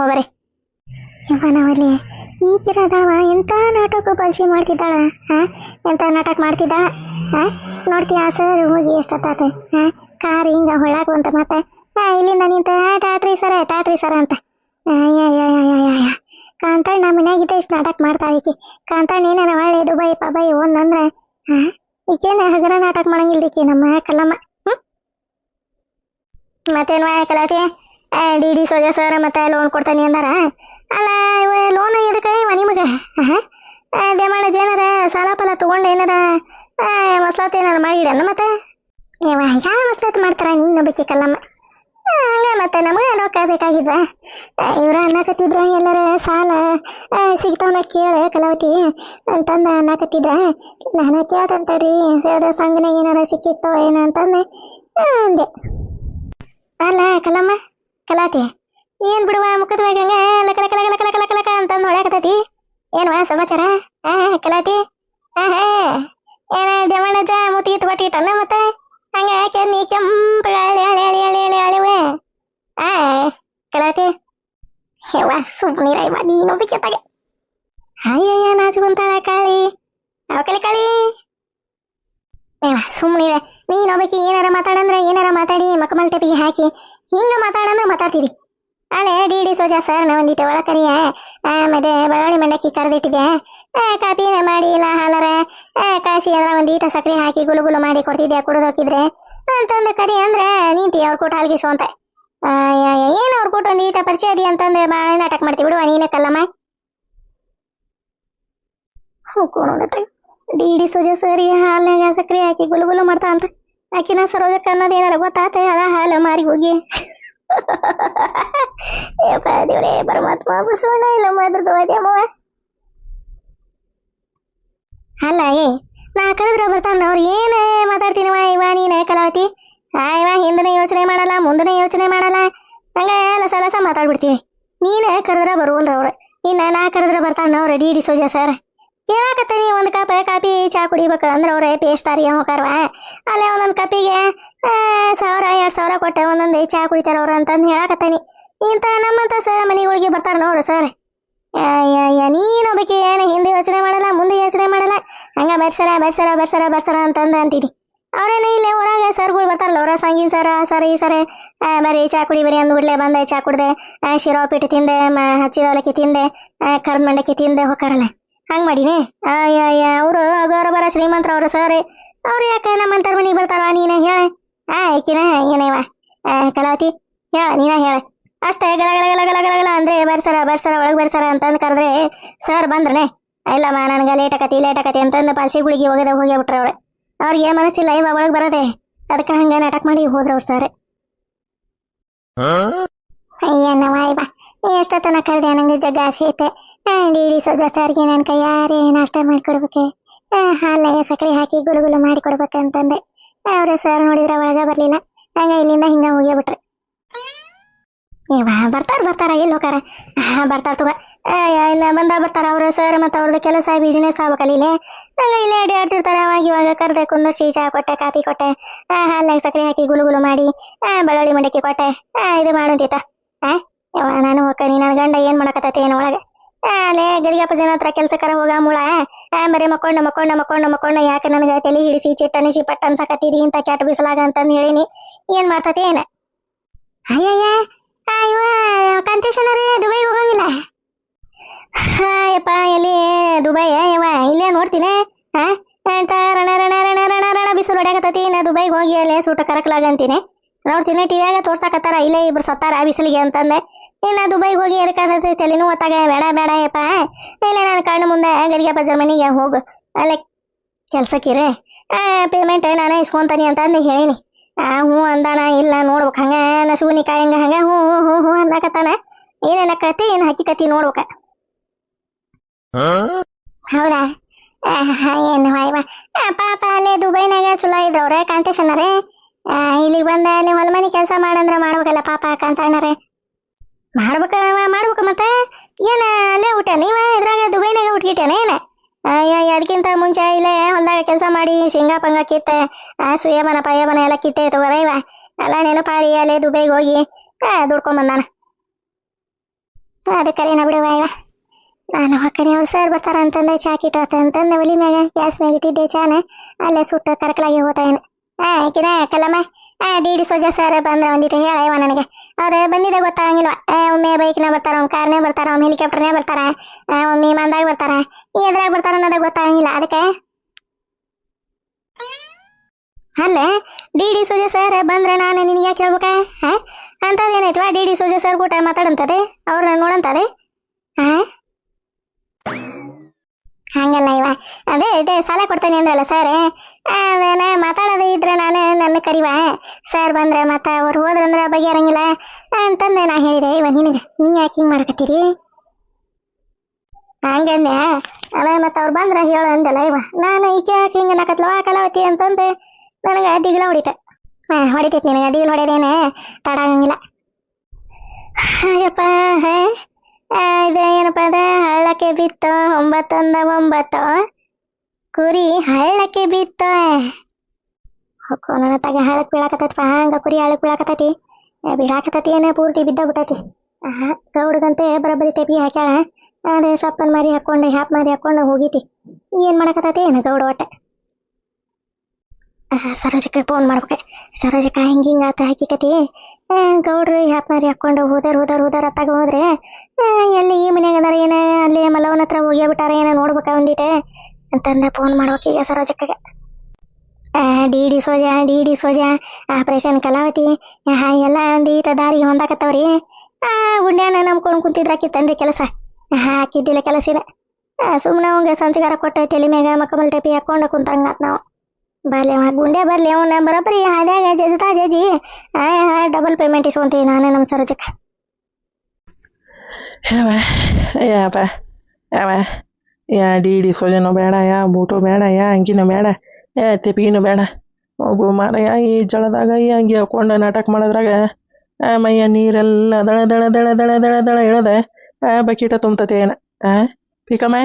ಹೋಗ್ಬರಿ. ಇವನವಲ್ಲಿ ಈಗಿರದವ ಎಂಥ ನಾಟಕ ಬಳಸಿ ಮಾಡ್ತಿದ್ದಾಳ. ಎಂಥ ನಾಟಕ ಮಾಡ್ತಿದ್ದಾಳ. ನೋಡ್ತೀಯ ಸರ್ ಹೋಗಿ ಎಷ್ಟೊತ್ತಾತ. ಕಾರ್ ಹಿಂಗೆ ಹೊಳಾಕು ಅಂತ ಮತ್ತೆ ಇಲ್ಲಿಂದ ನಿಂತ ಟಾಟ್ರಿ ಸರ ಅಂತ. ಕಾಂತಾಳ ನಮ್ಮ ಮನ್ಯಾಗಿದ್ದ ಇಷ್ಟು ನಾಟಕ ಮಾಡ್ತಾಳೆ ಈಕಿ. ಕಾಂತಾಳ ಏನಾರ ಒಳ್ಳೆ ದುಬೈ ಪಬೈ ಒಂದಂದ್ರೆ ಈಕೇನು ಹಗರ ನಾಟಕ ಮಾಡಂಗಿಲ್ಲ ಈಕಿ ನಮ್ಮ ಕಲ್ಲಮ್ಮ. ಮತ್ತೇನು ಕಲಾತಿ ಡಿ ಸೋಜ ಸರ್ ಮತ್ತೆ ಲೋನ್ ಕೊಡ್ತಾನೆ ಅಂದಾರ. ಅಲ್ಲ ಇವ ಲೋನ್ ಎದಕ್ಕೆ ಇವ ನಿಮಗೆ? ದೇಮಾಡ ಏನಾರ ಸಾಲ ಫಲ ತೊಗೊಂಡು ಏನಾರ ಮಸ್ಲಾತ್ ಏನಾರ ಮಾಡಿಡಣ್ಣ ಮತ್ತೆ? ಯಾವ ಮಸ್ಲಾತ್ ಮಾಡ್ತಾರ ನೀನು ಬೇಕಿ ಕಲ್ಲಮ್ಮ. ಹಂಗ ಮತ್ತೆ ನಮಗೆ ರೊಕ್ಕ ಬೇಕಾಗಿದ್ವ? ಇವ್ರ ಅನ್ನಕತ್ತಿದ್ರ ಎಲ್ಲರ ಸಾಲ ಸಿಗ್ತಾವನ ಕೇಳ ಕಲಾವತಿ ಅಂತಂದು ಅನ್ನಕತ್ತಿದ್ರ. ನಾನು ಕೇಳ್ತಂತಡ್ರಿ ಯಾವ್ದೋ ಸಂಘನಾಗ ಏನಾರ ಸಿಕ್ಕಿತ್ತೋ ಏನೋ ಅಂತಂದೆ ಅಂದೆ. ಅಲ್ಲ ಕಲ್ಲಮ್ಮ ಕಲಾತಿ ಏನ್ ಬಿಡುವ ಮುಖದ ಮ್ಯಾಗ ಹಂಗ ಲಕ ಲಕ ಲಕ ಲಕ ಲಕ ಲಕ ಅಂತಂದು ಹೊಳ್ಯಾಕತೈತಿ. ಏನ್ವಾ ಸಮಾಚಾರ ಕಲಾತಿ? ಏನ ದೇವಣ್ಣಜ್ಜ ಮುತ್ತಿಗಿತ್ತು ಬಟ್ಟಿಟ್ಟಣ್ಣ ಮತ್ತೆ ಹಂಗ ಕೆನ್ನಿ ಕೆಂಪು ಅಳಿವೆ ಕಲಾತಿ. ಯವ್ವ ಸುಮ್ಮನಿರ ಇವ ನೀನು ಬಿಚ್ಚತ್ತಾಗೆ. ಅಯ್ಯಯ್ಯ ನಾಚ್ಕೊಂತಾಳ ಕಾಳಿ ಅವಕಲಿ ಕಾಳಿ. ಯವ್ವ ಸುಮ್ಮನಿರ ನೀನು ಬೇಕಿ ಏನಾರ ಮಾತಾಡಂದ್ರೆ ಏನಾರ ಮಾತಾಡಿ ಮಕ್ಕಮಲ್ ಟೆಪಿಗೆ ಹಾಕಿ ಹಿಂಗ ಮಾತಾಡಂದ್ರೆ ಮಾತಾಡ್ತೀರಿ. ಅಲ್ಲೇ ಡಿ ಸೋಜಾ ಸರ್ ನ ಒಂದಿಟ್ಟು ಒಳಕರಿಯ ಮತ್ತೆ ಬೆಳ್ಳುಳ್ಳಿ ಮಂಡಕ್ಕಿ ಕರೆದಿಟ್ಟಿದೆ. ಕಾಪಿನ ಮಾಡಿ ಇಲ್ಲ ಹಾಲರ ಕಾಸಿ ಅದ್ರ ಒಂದೀಟ ಸಕ್ಕರೆ ಹಾಕಿ ಗುಲು ಮಾಡಿ ಕೊಡ್ತಿದ್ದೆ ಕುಡಿದು ಹೋಗಿದ್ರೆ ಅಂತಂದು ಕರಿ ಅಂದ್ರೆ ನಿಂತಿ ಅವ್ರ ಕೂಟ ಅಲ್ಗಿಸುವಂತ. ಏನು ಅವ್ರ ಕೂಟ ಒಂದೀಟ ಪರಿಚಯ ಅದಿ ಅಂತಂದು ಭಾಳ ನಾಟಕ ಮಾಡ್ತೀವಿ ಬಿಡುವ ನೀನೇ ಕಲ್ಲಮ್ಮ. ಹೋಗೋಣ ಡಿ ಸೋಜಾ ಸರಿ ಹಾಲ್ನಾಗ ಸಕ್ಕರೆ ಹಾಕಿ ಗುಲು ಮಾಡ್ತಾ ಅಂತ ಆಕಿನ ಸರೋಜಕ್ಕ ಅನ್ನೋದು ಏನಾರ ಗೊತ್ತಾತ ಅದ ಹಾಲು ಮಾರಿ ಹೋಗಿ. ದೇವ್ರೇ ಪರಮಾತ್ಮ ಬಸವಣ್ಣ ಇಲ್ಲ ದುರ್ಗವ್ವ. ಅಲ್ಲ ನಾ ಕರೆದ್ರೆ ಬರ್ತಾನ ಅವ್ರು ಏನು ಮಾತಾಡ್ತೀನವ ಇವ ನೀನ ಕಲಾವತಿ. ಇವ ಹಿಂದನೇ ಯೋಚನೆ ಮಾಡಲ್ಲ ಮುಂದನೇ ಯೋಚನೆ ಮಾಡಲ್ಲ ಹಂಗ ಲಸ ಮಾತಾಡ್ಬಿಡ್ತೀವಿ. ನೀನು ಕರೆದ್ರೆ ಬರುವಲ್ರ ಅವ್ರು. ಇನ್ನು ನಾ ಕರೆದ್ರೆ ಬರ್ತಾನ ಅವ್ರು ಡಿ ಸೋಜಾ ಸರ್ ಹೇಳಾಕತ್ತೀನಿ ಒಂದು ಕಪ್ ಕಾಪಿ ಚಾ ಕುಡಿಬೇಕು ಅಂದ್ರೆ ಅವ್ರೆ ಪೇಸ್ಟಾರಿ ಹೋಗಾರವ. ಅಲ್ಲೇ ಒಂದೊಂದು ಕಪ್ಪಿಗೆ 1000-2000 ಕೊಟ್ಟೆ ಒಂದೊಂದು ಚಾ ಕುಡಿತಾರ ಅವ್ರು ಅಂತಂದು ಹೇಳಾಕತ್ತೀನಿ. ಇಂಥ ನಮ್ಮಂತ ಮನೆಗಳಿಗೆ ಬರ್ತಾರ ನೋಡ್ರಿ ಸರ್. ನೀನು ಬೇಕಿ ಏನು ಹಿಂದೆ ಯೋಚನೆ ಮಾಡಲ್ಲ ಮುಂದೆ ಯೋಚನೆ ಮಾಡಲ್ಲ ಹಂಗ ಬರ್ಸರ ಅಂತಂದು ಅಂತಿದ್ದಿ. ಅವ್ರೇನು ಇಲ್ಲೇ ಹೊರಗೆ ಸರ್ಗಳು ಬರ್ತಾರಲ್ಲ ಅವ್ರ ಸಂಗೀನ್ ಸರ ಈ ಸರ ಬರೀ ಚಾ ಕುಡಿ ಬರೀ ಅಂದ್ಬಿಡ್ಲೆ ಬಂದೆ ಚಾ ಕುಡ್ದೆ ಶಿರಾ ಉಪ್ಪಿಟ್ಟು ತಿಂದೆ ಹಚ್ಚಿದ ಅವಲಕ್ಕಿ ತಿಂದೆ ಕರ್ದ ಮಂಡಕ್ಕಿ ತಿಂದೆ ಹೋಗಾರಲ್ಲ ಹಂಗೆ ಮಾಡೀನಿ. ಅವರು ಗೌರವರ ಶ್ರೀಮಂತರ ಅವರು ಸರ್ ಅವ್ರು ಯಾಕೆ ನಮ್ಮಂತರ ಮನೆಗೆ ಬರ್ತಾರ ನೀನ ಹೇಳ. ಈಕಿನ ಏನೇವ ಕಲಾವತಿ ಹೇಳ ನೀನ ಹೇಳ ಅಷ್ಟೇ ಗಲಗಲ ಅಂದ್ರೆ ಬರ್ಸರ ಒಳಗೆ ಬರ್ಸರ ಅಂತಂದು ಕರೆದ್ರೆ ಸರ್ ಬಂದ್ರನೆ ಇಲ್ಲಮ್ಮ ನನಗೆ ಲೇಟ್ ಆಕತಿ ಅಂತಂದು ಪಾಲ್ಸಿಗಳಿಗೆ ಹೋಗ್ಯಾಬಿಟ್ರೆ ಅವ್ರೆ. ಅವ್ರಿಗೆ ಮನಸ್ಸಿಲ್ಲ ಇವ ಒಳಗೆ ಬರೋದೆ ಅದಕ್ಕೆ ಹಂಗೆ ನಾಟಕ ಮಾಡಿ ಹೋದ್ರವ್ರು ಸರ್. ಅಯ್ಯನವ ಇವ ಎಷ್ಟೊತ್ತನ ಕರೆದೆ ನಂಗೆ ಜಗ್ಗ ಆಸೆ ಐತೆ ಡಿ ಸೋಜಾ ಸರ್ಗೆ ನನ್ನ ಕೈಯಾರೆ ನಾಷ್ಟ ಮಾಡಿಕೊಡ್ಬೇಕೆ ಹಾಲಿನಾಗ ಸಕ್ಕರೆ ಹಾಕಿ ಗುಲು ಮಾಡಿ ಕೊಡ್ಬೇಕಂತಂದೆ. ಅವ್ರೆ ಸರ್ ನೋಡಿದ್ರೆ ಒಳಗೆ ಬರಲಿಲ್ಲ ಹಂಗ ಇಲ್ಲಿಂದ ಹಿಂಗ ಹೋಗ್ಯಾಬಿಟ್ರೆ. ಇವ ಬರ್ತಾರ ಎಲ್ಲಿ ಹೋಗಾರ ಬರ್ತಾರ ತಗ ಇಲ್ಲ ಬರ್ತಾರ ಅವರು ಸರ್ ಮತ್ತು ಅವ್ರದ್ದು ಕೆಲಸ ಬಿಸ್ನೆಸ್ ಆಗ್ಬೇಕಲ್ಲ ಇಲ್ಲೇ ಹಂಗ ಇಲ್ಲೇ ಅಡ್ಡಾಡ್ತಿರ್ತಾರೆ. ಅವಾಗ ಇವಾಗ ಕರೆದೆ ಕುಂದರ್ಸಿ ಚಾ ಕೊಟ್ಟೆ ಕಾಫಿ ಕೊಟ್ಟೆ ಹಾಲಿನಾಗ ಸಕ್ಕರೆ ಹಾಕಿ ಗುಲು ಮಾಡಿ ಬೆಳ್ಳುಳ್ಳಿ ಮಂಡಕ್ಕಿ ಕೊಟ್ಟೆ ಇದು ಮಾಡೋಂತಿತ್ತ. ನಾನು ಹೋಗ್ತೀನಿ ನನ್ನ ಗಂಡ ಏನು ಮಾಡಕತ್ತೈತೆ ಏನು ಒಳಗೆ ಅಲ್ಲೇ ಗರಿಗಪ್ಪ ಜನ ಹತ್ರ ಕೆಲ್ಸಕ್ಕಾರ ಹೋಗ ಮುಳ ಬರೀ ಮಕ್ಕೊಂಡು ಯಾಕೆ ನನಗೆ ತಲೆ ಹಿಡಿಸಿ ಚಿಟ್ಟನಿಸಿ ಪಟ್ಟ ಅನ್ಸಕತ್ತೀರಿ ಇಂಥ ಕೆಟ್ಟ ಬಿಸಲಾಗ ಅಂತಂದು ಹೇಳಿನಿ. ಏನು ಮಾಡ್ತತಿ ಏನು? ಅಯ್ಯಯ್ಯ ಇವ ಕನ್ಸೆಷನರಿ ದುಬೈಗೆ ಹೋಗಂಗಿಲ್ಲ. ಯಪ್ಪ ಎಲ್ಲಿ ದುಬೈ ಯವ್ವ ಇಲ್ಲೇ ನೋಡ್ತೀನಿ ರಣ ಬಿಸಿಲು ಹೊಡ್ಯಾಕತ್ತೈತಿ. ನಾ ದುಬೈಗೆ ಹೋಗಿ ಅಲ್ಲೇ ಸೂಟ ಕರಕ್ಲಾಗಂತೀನಿ ನೋಡ್ತೀನಿ ಟಿವಿಯಾಗ ತೋರ್ಸಾಕತ್ತಾರ ಇಲ್ಲೇ ಇಬ್ರು ಸತ್ತಾರ ಬಿಸಿಲಿಗೆ ಅಂತಂದೆ. ಇನ್ನು ದುಬೈಗೆ ಹೋಗಿ ಎದಕ್ಕಾಗತ್ತೆ ತಲೆನೂ ಹೊತ್ತಾಗ ಬೇಡ ಯಪ್ಪ ಇಲ್ಲ ನಾನು ಕಣ್ಣು ಮುಂದೆ ಗರಿಗಪ್ಪ ಜರ್ಮನಿಗೆ ಹೋಗು ಅಲ್ಲೇ ಕೆಲ್ಸಕ್ಕಿರೆ ಪೇಮೆಂಟ್ ನಾನು ಇಸ್ಕೊಂತಾನೆ ಅಂತಂದು ಹೇಳಿನಿ. ಹ್ಞೂ ಅಂದಾನ ಇಲ್ಲ ನೋಡ್ಬೇಕು ಹಂಗೆ ನಸುಗುನಿ ಕಾಯಂಗ ಹಂಗೆ ಹ್ಞೂ ಅನ್ನಕತ್ತಾನ. ಏನೇನಕತಿ ಏನು ಹಕ್ಕಿಕತಿ ನೋಡ್ಬೇಕ. ಹೌದಾ ಏನು ಇವ ಪಾಪ ಅಲ್ಲೇ ದುಬೈನಾಗ ಚಲೋ ಇದ್ರವ್ರೆ ಕಾಂತೇಶನರೇ. ಇಲ್ಲಿಗೆ ಬಂದ ನೀವು ಹೊಲ್ಮನಿ ಕೆಲಸ ಮಾಡಂದ್ರೆ ಮಾಡ್ಬೇಕಲ್ಲ ಪಾಪ ಕಾಂತಣ್ಣರೇ. ಮಾಡ್ಬೇಕು ಮತ್ತೆ ಏನು ಅಲ್ಲೇ ಊಟ ನೀವ ಇದ್ರಾಗ ದುಬೈನಾಗ ಊಟಗಿಟ್ಟೇನೆ ಏನು? ಅದಕ್ಕಿಂತ ಮುಂಚೆ ಇಲ್ಲೇ ಹೊಲ್ದಾಗ ಕೆಲಸ ಮಾಡಿ ಶೇಂಗಾ ಪಂಗ ಕಿತ್ತೆ ಸುಯಬನ ಪಯಬನ ಎಲ್ಲ ಕಿತ್ತೆ ತಗೋರ ಇವ ಎಲ್ಲ ನೆನಪಾರಿ ಅಲ್ಲೇ ದುಬೈಗೆ ಹೋಗಿ ದುಡ್ಕೊಂಬಂದಾನ. ಅದಕ್ಕರೇನ ಬಿಡುವ ಇವ ನಾನು ಹೊಕ್ಕನೆ ಅವ್ರು ಸರ್ ಬರ್ತಾರ ಅಂತಂದೆ ಚಾ ಕಿಟ್ಟ ಅಂತಂದೆ ಒಲಿ ಮ್ಯಾಗ ಗ್ಯಾಸ್ ಮ್ಯಾಗ ಇಟ್ಟಿದ್ದೆ ಚಾನ ಅಲ್ಲೇ ಸುಟ್ಟು ಕರಕಲಾಗಿ ಹೋತಾಯೇನು ಆಕಿನ ಕಲ್ಲಮ್ಮ ಡಿ ಸೋಜಾ ಸರ್ ಬಂದ್ರೆ ಒಂದಿಟ್ಟು ಹೇಳ ಇವ ನನಗೆ ಅವ್ರು ಬಂದಿದೆ ಗೊತ್ತಾಗಂಗಿಲ್ವ ಒಮ್ಮೆ ಬೈಕ್ನ ಬರ್ತಾರ ಒಮ್ಮೆ ಕಾರ್ನೇ ಬರ್ತಾರ ಒಮ್ಮೆ ಹೆಲಿಕಾಪ್ಟರ್ನೇ ಬರ್ತಾರ ಒಮ್ಮೆ ವಿಮಾನದಾಗ ಬರ್ತಾರ ಎದ್ರಾಗ ಬರ್ತಾರ ಅನ್ನೋದಾಗ ಗೊತ್ತಾಗಂಗಿಲ್ಲ ಅದಕ್ಕೆ ಅಲ್ಲೇ ಡಿ ಸೋಜಾ ಸರ್ ಬಂದ್ರೆ ನಾನು ನಿನಗೆ ಯಾಕೆ ಹೇಳ್ಬೇಕ ಅಂತದೇನಾಯ್ತವ ಡಿ ಸೋಜಾ ಸರ್ ಕೂಟ ಮಾತಾಡಂತದೆ ಅವ್ರನ್ನ ನೋಡಂತದೆ ಹಂಗಲ್ಲ ಇವ ಅದೇ ಇದೆ ಸಾಲ ಕೊಡ್ತೇನೆ ಅಂದ್ರಲ್ಲ ಸರ್ ಅದೇನ ಮಾತಾಡೋದು ಇದ್ರೆ ನಾನು ನನ್ನ ಕರಿವ ಸರ್ ಬಂದ್ರೆ ಮತ್ತೆ ಅವ್ರು ಹೋದ್ರಂದ್ರೆ ಬಗೆಹರಂಗಿಲ್ಲ ಅಂತಂದೆ ನಾ ಹೇಳಿದೆ ಇವ ನಿನಗೆ ನೀ ಯಾಕೆ ಹಿಂಗೆ ಮಾಡ್ಕತ್ತೀರಿ ಹಂಗಂದೆ ಅದೇ ಮತ್ತೆ ಅವ್ರು ಬಂದ್ರೆ ಹೇಳು ಅಂದಲ್ಲ ಇವ ನಾನು ಈಚೆ ಯಾಕೆ ಹಿಂಗೆ ಅನ್ನಕತ್ಲವ ಕಲಾವತಿ ಅಂತಂದು ನನಗೆ ದಿಗ್ಲ ಹೊಡಿತೆ ಹೊಡಿತೈತಿ ನಿನಗೆ ದಿಗ್ಲು ಹೊಡೆದೇನೆ ತಡಾಗಂಗಿಲ್ಲ ಅಯ್ಯಪ್ಪ ಇದು ಏನಪ್ಪ ಅದ ಹಳ್ಳಕ್ಕೆ ಬಿತ್ತು 9 ಕುರಿ ಹಳ್ಳಕ್ಕೆ ಬಿತ್ತು ನನ್ನ ತಗ ಹಳ್ಳಕ್ಕೆ ಬೀಳಾಕತ್ತೈತಪ್ಪ ಹಂಗ ಕುರಿ ಹಳ್ಳಕ್ಕೆ ಬೀಳಾಕತ್ತೈತಿ ಬೀಳಾಕತ್ತೈತಿ ಏನೇ ಪೂರ್ತಿ ಬಿದ್ದ ಬಿಟ್ಟೈತಿ ಗೌಡ್ಗಂತೆ ಬರೋಬ್ಬರಿ ತೆಪ್ಪಿ ಹಾಕ್ಯಾಳ ಅದೇ ಸಪ್ಪನ್ ಮಾರಿ ಹಾಕೊಂಡು ಹ್ಯಾಪ್ ಮಾರಿ ಹಾಕೊಂಡು ಹೋಗಿತಿ ಏನು ಮಾಡಕತ್ತೈತಿ ಏನು ಗೌಡ ಒಟ್ಟೆ ಸರೋಜಕ್ಕೆ ಫೋನ್ ಮಾಡ್ಬೇಕು ಸರೋಜಕ್ಕ ಹಿಂಗೆ ಆತ ಹಾಕಿಕತಿ ಗೌಡ್ರು ಹ್ಯಾಪ್ ಮಾರಿ ಹಾಕೊಂಡು ಹೋದಾರ ಅತ್ತಾಗ ಹೋದ್ರೆ ಎಲ್ಲಿ ಈ ಮನ್ಯಾಗ ಅದಾರ ಏನ ಅಲ್ಲಿ ಮಲ್ಲವನ ಹತ್ರ ಹೋಗಿ ಬಿಟ್ಟಾರ ಏನೋ ನೋಡ್ಬೇಕ ಒಂದಿಟ್ಟೆ ಅಂತಂದೆ ಫೋನ್ ಮಾಡ್ಬೇಕೀಗ ಸರೋಜಕ್ಕಗೆ ಡಿ ಸೋಜಾ ಆಪರೇಷನ್ ಕಲಾವತಿ ಎಲ್ಲ ಒಂದೀಟ ದಾರಿ ಹೊಂದಾಕತ್ತವ್ರಿ ಗುಂಡ್ಯಾನ ನಂಬ್ಕೊಂಡು ಕುಂತಿದ್ರಾಕಿತ್ತನ್ರಿ ಕೆಲಸ ಹಾಕಿದ್ದಿಲ್ಲ ಕೆಲಸ ಇದೆ ಸುಮ್ಮನೆ ಅವಂಗೆ ಸಂಚಗಾರ ಕೊಟ್ಟ ತಲೆ ಮ್ಯಾಗ ಮಕ್ಕಮಲ್ ಟೇಪಿ ಹಾಕೊಂಡು ಕುಂತಂಗಾತ್ ನಾವು ಬರ್ಲಿ ಅವ ಗುಂಡೆ ಬರ್ಲಿ ಅವನ ಬರೋಬ್ಬರಿ ಹಾದ್ಯಾಗ ಜಜ್ಜಿ ಡಬಲ್ ಪೇಮೆಂಟ್ ಇಸ್ಕೊಂತೀವಿ ನಾನು ನಮ್ಮ ಸರೋಜಕ್ಕ ಡಿ ಸೋಜನೂ ಬೇಡ ಬೂಟು ಬೇಡ ಅಂಗಿನೂ ಬೇಡ ತೆಪಿಗಿನೂ ಬೇಡ ಹೋಗು ಮಾರಯ್ಯ ಈ ಜಳದಾಗ ಈ ಅಂಗಿ ಹಾಕೊಂಡು ನಾಟಕ ಮಾಡೋದ್ರಾಗ ಮೈಯ ನೀರೆಲ್ಲ ದಳ ದಳ ದಳ ದಳ ದಳ ದಳ ಇಳದೆ ಬಕೀಟ ತುಂಬತತೆ ಏನ ಪಿಕಮ್ಮ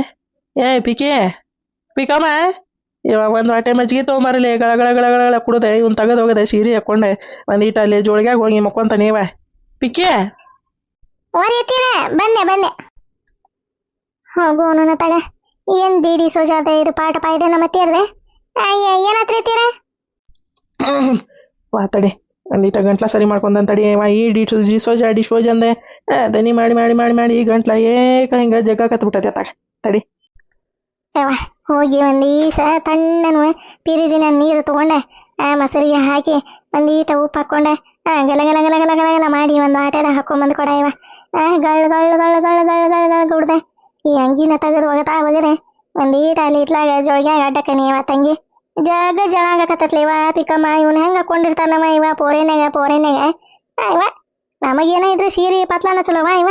ಪಿಕಮ್ಮ ಇವಾಗ ಒಂದು ವಾಟೆ ಮಜ್ಜಿಗೆ ತೊಗೊಂಬರಲಿ ಗಳ ಕುಡ್ದೆ ಇವ್ನು ತೆಗೆದು ಹೋಗದೆ ಸೀರೆ ಹಾಕೊಂಡೆ ಒಂದೀಟ ಅಲ್ಲಿ ಜೋಳಿಗ್ಯಾಗ ಹೋಗಿ ಮಕ್ಕೊಂತ ನೀವ ಪಿಕ್ಕೆ ಬಂದೆ ಹೋಗು ನನ್ನ ತಗ ಏನ್ ಡಿ ಸೋಜಾದ ಇದು ಪಾಠ ಇದೆ ನಮ್ಮ ತೀರ್ದೆ ಏನತ್ರಿ ತೀರ ತಡಿ ಒಂದೀಟ ಗಂಟ್ಲ ಸರಿ ಮಾಡ್ಕೊಂಡಂತಡಿ ಈ ಡಿ ಸೋಜ ಅಂದೆ ದನಿ ಮಾಡಿ ಈ ಗಂಟ್ಲ ಹಿಂಗ ಜಗ್ಗ ಕತ್ಬಿಟ್ಟತಿ ಅತ್ತಾಗ ತಡಿ ಹೋಗಿ ಒಂದು ಈಸ ತಣ್ಣನು ಪಿರಿಜಿನ ನೀರು ತಗೊಂಡೆ ಮೊಸರಿಗೆ ಹಾಕಿ ಒಂದು ಈಟ ಉಪ್ಪು ಹಾಕ್ಕೊಂಡೆ ಗಲ ಗಲ ಗಲ ಗಲ ಗಲ ಗಲ ಮಾಡಿ ಒಂದು ಆಟೆದಾಗ ಹಾಕೊಂಬಂದು ಕೊಡ ಇವ ಗಳ್ಳು ಗುಡ್ದೆ ಈ ಅಂಗಿನ ತೆಗೆದು ಒಗದೆ ಒಂದು ಈಟ ಅಲ್ಲಿ ಇತ್ಲಾಗ ಜೋಳಿಗ್ಯಾಗ ಅಡ್ಡಕ್ಕನಿ ಇವ ತಂಗಿ ಜಳಾಗಕತ್ತತ್ಲಿ ಇವ ಪಿಕಮ್ಮ ಇವನು ಹೆಂಗೆ ಹಾಕೊಂಡಿರ್ತಾನವ ಇವ ಪೋರೆನಾಗ ಇವ ನಮಗೇನ ಇದ್ರೆ ಸೀರೆ ಪತ್ಲಾನ ಚಲೋವ ಇವ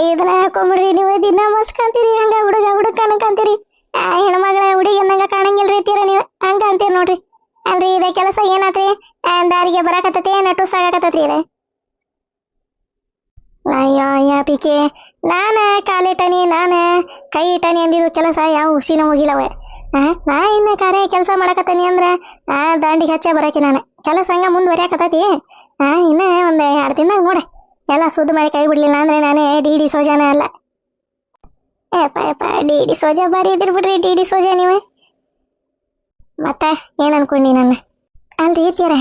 ಇದನ್ನ ಹಾಕೊಂಬಿಡ್ರಿ ನೀವು ದಿನ ಮಸ್ಕಂತೀರಿ ಹಂಗ ಹುಡುಗ ಕಾಣಕಂತೀರಿ ಹೆಣ್ಮಗಳ ಹುಡುಗಿ ಅಂದಂಗ ಕಾಣಂಗಿಲ್ರಿ ತೀರ ನೀವು ಹಂಗ ಕಾಣ್ತೀರಿ ನೋಡ್ರಿ ಅಲ್ರಿ ಇದೇ ಕೆಲಸ ಏನಾತ್ರಿ ದಾರಿಗೆ ಬರಾಕತ್ತತಿ ನಟು ಸಾಗಾಕತ್ತತ್ರಿ ಇದೆ ಅಯ್ಯೋ ಪಿಕೆ ನಾನು ಕಾಲಿಟ್ಟನಿ ನಾನು ಕೈ ಇಟ್ಟನಿ ಅಂದಿದ್ದು ಕೆಲಸ ಯಾವ ಹುಸಿನ ಹೋಗಿಲ್ಲವೆ ನಾ ಇನ್ನು ಕಾರ್ಯ ಕೆಲಸ ಮಾಡಕತ್ತೀನಿ ಅಂದ್ರೆ ದಾಂಡಿಗೆ ಹಚ್ಚೆ ಬರಾಕಿ ನಾನು ಕೆಲಸ ಹಂಗ ಮುಂದುವರಿಯಾಕತ್ತೈತಿ ಇನ್ನೇ ಒಂದು 2 ದಿನದಾಗ ನೋಡ ಎಲ್ಲ ಸುದ್ದು ಮಾಡಿ ಕೈ ಬಿಡ್ಲಿಲ್ಲ ಅಂದ್ರೆ ನಾನೇ ಡಿ ಸೋಜಾನ ಅಲ್ಲ ಯಪ್ಪ ಡಿ ಸೋಜಾ ಬಾರಿ ಇದ್ರಿ ಬಿಡ್ರಿ ಡಿ ಸೋಜಾ ನೀವು ಮತ್ತೆ ಏನು ಅನ್ಕೊಂಡಿ ನನ್ನ ಅಲ್ರಿ ತೀರ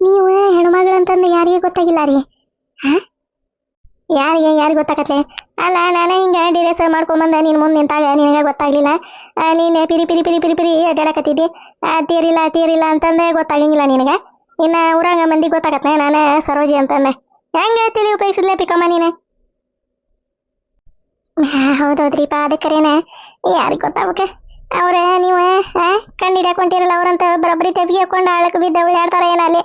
ನೀವು ಹೆಣ್ಮಗಳಂತಂದು ಯಾರಿಗೆ ಗೊತ್ತಾಗಿಲ್ಲ ರೀ ಯಾರಿಗೆ ಗೊತ್ತಾಗತ್ಲೆ ಅಲ್ಲ ನಾನು ಹಿಂಗೆ ಡಿರೆಸ್ ಮಾಡ್ಕೊಂಬಂದ ನೀನು ಮುಂದೆ ನಿಂತಾಗ ನಿನಗೆ ಗೊತ್ತಾಗ್ಲಿಲ್ಲ ನೀನು ಪಿರಿ ಅಡ್ಡಾಡಕತ್ತಿದ್ದಿ ತೀರಿಲ್ಲ ಅಂತಂದೆ ಗೊತ್ತಾಗಂಗಿಲ್ಲ ನಿನಗೆ ಇನ್ನು ಊರಾಗ ಮಂದಿಗೆ ಗೊತ್ತಾಗತ್ತೆ ನಾನು ಸರೋಜಿ ಅಂತಂದೆ ಹೆಂಗೆ ತಿಳಿ ಉಪಯೋಗಿಸಿದ್ಲೆ ಪಿಕಮ್ಮ ನೀನು ಹೌದೌದ್ರಿಪ್ಪ ಅದಕ್ಕರೇನ ಯಾರಿಗೆ ಗೊತ್ತಾಗಕ್ಕೆ ಅವ್ರೆ ನೀವು ಕಂಡಿಡ್ಯಾಕೊಂಡಿರಲ್ಲ ಅವ್ರಂತ ಬರೋಬ್ಬರಿ ತೆಪ್ಪಿಗೆ ಹಾಕೊಂಡು ಆಳಕ್ಕೆ ಬಿದ್ದ ಓಡಾಡ್ತಾರೆ ಏನಲ್ಲಿ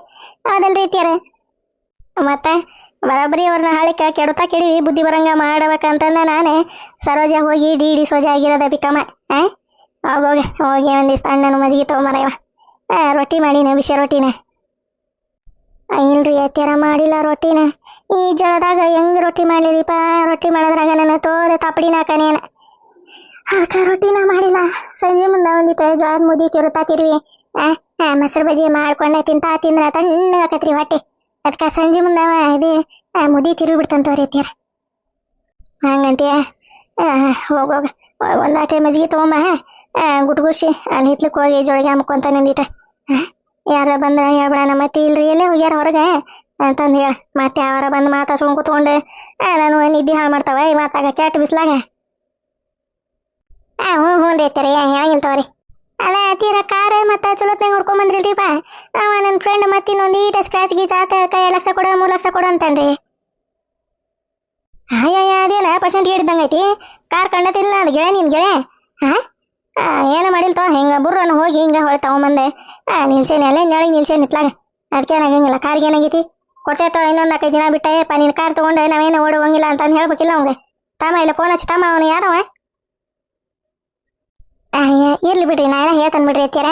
ಹೌದಲ್ರಿ ತೀರ ಮತ್ತೆ ಬರೋಬ್ಬರಿ ಅವ್ರನ್ನ ಹಾಳಿಕ ಕೆಡಿವಿ ಬುದ್ಧಿ ಬರಂಗ ಮಾಡಬೇಕಂತಂದ ನಾನೇ ಸರೋಜ ಹೋಗಿ ಡಿ ಸೋಜ ಆಗಿರೋದ ಪಿಕಮ್ಮ ಹೋಗಿ ಒಂದಿಷ್ಟು ಅಣ್ಣನ ಮಜ್ಜಿಗೆ ತೊಗೊಂಬರವ ರೊಟ್ಟಿ ಮಾಡಿನ ಬಿಸಿ ರೊಟ್ಟಿನ ಇಲ್ರಿ ಅತ್ಯಾರ ಮಾಡಿಲ್ಲ ರೊಟ್ಟಿನ ಈ ಜಳದಾಗ ಹೆಂಗ್ ರೊಟ್ಟಿ ಮಾಡ್ಲಿರಿಪ್ಪ ರೊಟ್ಟಿ ಮಾಡೋದ್ರಾಗ ನನ್ನ ತೋದೆ ತಪ್ಪಡಿನ ಹಾಕನೇನ ರೊಟ್ಟಿನ ಮಾಡಿಲ್ಲ ಸಂಜೆ ಮುಂದೆ ಒಂದಿಟ್ಟು ಜಳದ ಮುದ್ದಿ ತಿರುವಿ ಮೊಸರು ಬಜ್ಜಿ ಮಾಡ್ಕೊಂಡೆ ತಿಂದ್ರೆ ತಣ್ಣಗಾಕತ್ರಿ ಹೊಟ್ಟೆ. ಅದಕ್ಕೆ ಸಂಜೆ ಮುಂದೆ ಇದು ಮುದಿ ತಿರುಗಿ ಬಿಡ್ತಂತವ್ರಿ ಅತ್ತಿಯರ. ಹಂಗಂತೀಯ? ಹೋಗೋಗ ಒಂದು ಆಟೆ ಮಜ್ಜಿಗೆ ತೊಗೊಂಬ, ಗುಟ್ಗುಸಿ ಅಲ್ಲಿ ಹಿತ್ಲಕ್ಕೆ ಹೋಗಿ ಜೋಳಿಗೆ ಮುಕ್ಕೊಂತ ನಿಂದಿಟ. ಯಾರ ಬಂದ್ರೆ ಹೇಳ್ಬಿಡಣ, ಮತ್ತೆ ಇಲ್ರಿ ಎಲ್ಲೇ ಹೋಗ್ಯಾರ ಹೊರಗೆ ಅಂತಂದು ಹೇಳ. ಮತ್ತೆ ಯಾರ ಬಂದು ಮಾತಾಡ್ಸ್ಕೊಂಡು ಕೂತ್ಕೊಂಡು ನಾನು ನಿದ್ದೆ ಹಾಳು ಮಾಡ್ತಾವ ಈ ಮಾತಾಗ ಕೆಟ್ಟ ಬಿಸ್ಲಾಗ. ಹ್ಞೂ ರೀ ಅತ್ತಿಯರ, ಹೇಳಂಗಿಲ್ತವ್ರಿ. ಅಲ್ಲ ತೀರ ಕಾರ್ ಮತ್ತು ಚಲೋತ್ನಾಗ ಹೊಡ್ಕೊಂಬಂದ್ರಿಲ್ರಿಪ್ಪ. ಅವ ನನ್ನ ಫ್ರೆಂಡ್ ಮತ್ತೆ ಇನ್ನೊಂದು ಈಟ ಸ್ಕ್ರಾಚ್ ಗೀಚ್ ಆತ 2 ಲಕ್ಷ ಕೊಡು 3 ಲಕ್ಷ ಕೊಡು ಅಂತನ್ರಿ. ಅದೇನ ಪರ್ಸೆಂಟ್ಗೆ ಹಿಡ್ದಂಗೆ ಐತಿ. ಕಾರ್ ಕಂಡತಿಲ್ಲ ಅದು ಗೆಳೆ ನಿನ್ ಗೆಳೆ. ಏನೋ ಮಾಡಿಲ್ತೋ ಹಿಂಗೆ ಬುರ್ರನ್ನು ಹೋಗಿ ಹಿಂಗೆ ಹೊಳೆ ತಗೊಂಬಂದೆ. ನಿಲ್ಸೇನಿ ಅಲ್ಲೇ ನೆಳಗೆ ನಿಲ್ಸೇನಿ ಇತ್ಲಾಗ. ಅದಕ್ಕೇನಾಗಂಗಿಲ್ಲ, ಕಾರ್ಗೆ ಏನಾಗೈತಿ ಕೊಡ್ತೇತೋ ಇನ್ನೊಂದು 4-5 ದಿನ ಬಿಟ್ಟಯಪ್ಪ ನಿನ್ನ ಕಾರ್ ತೊಗೊಂಡೆ ನಾವೇನು ಓಡುವಂಗಿಲ್ಲ ಅಂತಂದು ಹೇಳ್ಬೇಕಿಲ್ಲ ಅವಂಗೆ. ತಮ್ಮ ಇಲ್ಲ ಫೋನ್ ಹಚ್ಚಿ ತಮ್ಮ ಅವನು ಯಾರವ? ಇರ್ಲಿ ಬಿಡ್ರಿ, ನಾನು ಹೇಳ್ತಾನೆ ಬಿಡ್ರಿ ಅತ್ತಿಯರ.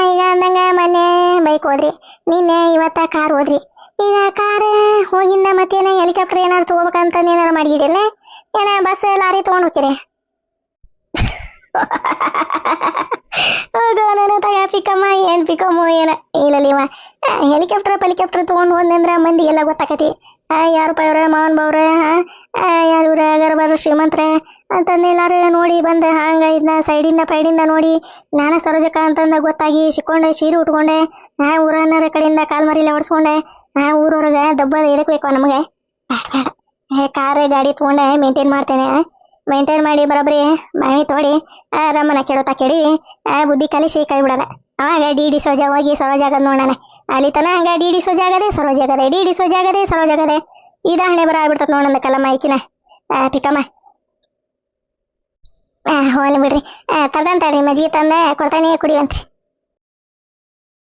ಈಗ ಅಂದಂಗೆ ಮೊನ್ನೆ ಬೈಕ್ ಹೋದ್ರಿ, ನಿನ್ನೆ ಇವತ್ತ ಕಾರ್ ಹೋದ್ರಿ. ಈಗ ಕಾರ್ ಹೋಗಿಂದ ಮತ್ತೇನ ಹೆಲಿಕಾಪ್ಟರ್ ಏನಾರು ತೊಗೋಬೇಕಂತಂದು ಏನಾರು ಮಾಡಿಗಿಡೇನೆ? ಏನ ಬಸ್ ಲಾರಿ ತೊಗೊಂಡು ಹೋಗ್ತೀರಿ? ಹೋಗೋ ನಾನು ತಗ ಪಿಕಮ್ಮ, ಏನು ಪಿಕಮ್ಮು ಏನ ಇಲ್ಲಲ್ಲಿವ. ಹೆಲಿಕಾಪ್ಟರ್ ತೊಗೊಂಡು ಹೋದಂದ್ರೆ ಮಂದಿಗೆಲ್ಲ ಗೊತ್ತಾಕತಿ. ಯಾರಪ್ಪ ಇವ್ರ ಮಾವನ್ ಬವ್ರ, ಯಾರು ಇವ್ರ ಗರ್ಭರ ಶ್ರೀಮಂತರ ಅಂತಂದು ಎಲ್ಲಾರು ನೋಡಿ ಬಂದು ಹಂಗೆ ಇದನ್ನ ಸೈಡಿಂದ ಪೈಡಿಂದ ನೋಡಿ ನಾನೇ ಸರೋಜಕ್ಕ ಅಂತಂದು ಗೊತ್ತಾಗಿ ಸಿಕ್ಕೊಂಡೆ, ಸೀರೆ ಉಟ್ಕೊಂಡೆ, ಊರನ್ನರ ಕಡೆಯಿಂದ ಕಾಲು ಮರಿಲೆ ಹೊಡ್ಸ್ಕೊಂಡೆ. ಊರವ್ರಿಗೆ ದಬ್ಬದ ಎದಕ್ಕೆ ಬೇಕು ನಮಗೆ? ಬೇಡ ಕಾರ್ ಗಾಡಿ ತೊಗೊಂಡೆ ಮೇಂಟೈನ್ ಮಾಡ್ತೇನೆ. ಮೇಂಟೈನ್ ಮಾಡಿ ಬರೋಬ್ಬರಿ ಮಾವಿ ತೋಡಿ ರಮ್ಮನ ಕೆಡೋತ ಕೆಡಿ ಬುದ್ಧಿ ಕಲಿಸಿ ಕೈ ಬಿಡೋಣ. ಅವಾಗ ಡಿ ಸೋಜ ಹೋಗಿ ಸರೋಜಾಗದ ನೋಡೋಣ. ಅಲ್ಲಿ ತನ ಹಂಗ ಡಿ ಸೋಜ ಆಗದೆ ಸರೋಜಾಗದೆ, ಡಿ ಸೋಜ ಆಗದೆ ಸರೋಜಾಗದೆ. ಇದಾಹಣೆ ಬರ ಆಗ್ಬಿಡ್ತದ ನೋಡಂದ ಕಲ್ಲಮ್ಮ ಈಕಿನ ಪಿಕಮ್ಮ. ಹೋಗ್ಲಿ ಬಿಡ್ರಿ, ತರ್ದಂತಾಡ್ರಿ ಮಜ್ಜಿಗೆ ತಂದೆ ಕೊಡ್ತಾನೆ ಕುಡಿಯಂತ್ರಿ.